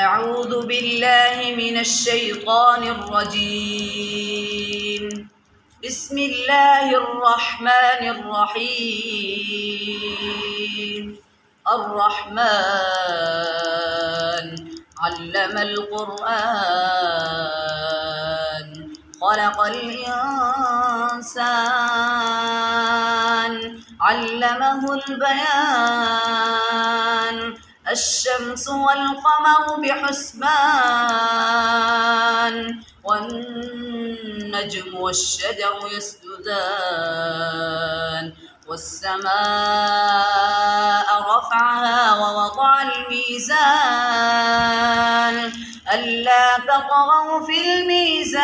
أعوذ بالله من الشيطان الرجيم. بسم الله الرحمن الرحيم. الرحمن علم القرآن خلق الإنسان علمه البيان الشمس والقمر بحسبان والنجم والشجر يسجدان والسماء رفعها ووضع الميزان ألا تطغوا في الميزان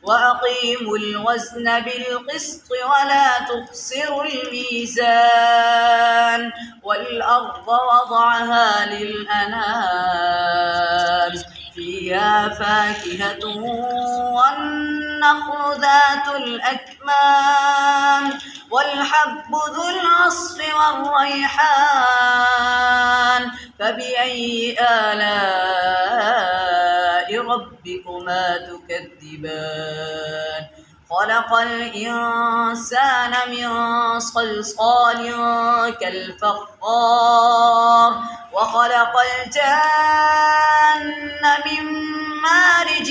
وأقيموا الوزن بالقسط ولا تخسروا الميزان والأرض وضعها للأنام فيها فاكهة والنخل ذات الأكمام والحب ذو العصف والريحان فبأي آلاء ربكما تكذبان خلق الإنسان من صلصال كالفخار وخلق الجن من مارج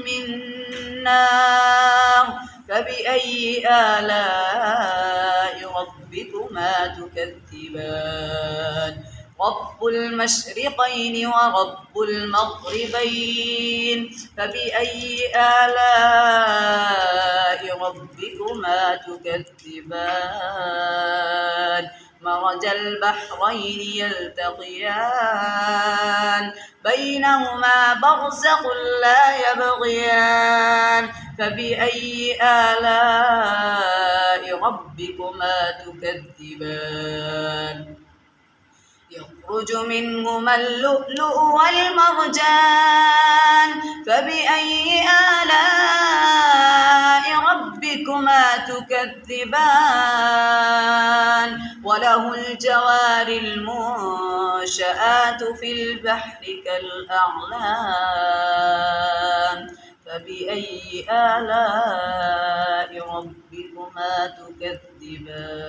من نار فبأي آلاء ربكما تكذبان رب المشرقين ورب المغربين فبأي آلاء ربكما تكذبان مرج البحرين يلتقيان بينهما برزخ لا يبغيان فبأي آلاء ربكما تكذبان يخرج منهما اللؤلؤ والمرجان فبأي آلاء ربكما تكذبان وله الجوار المنشآت في البحر كالأعلام فبأي آلاء ربكما تكذبان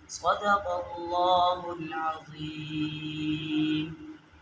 صدق الله العظيم.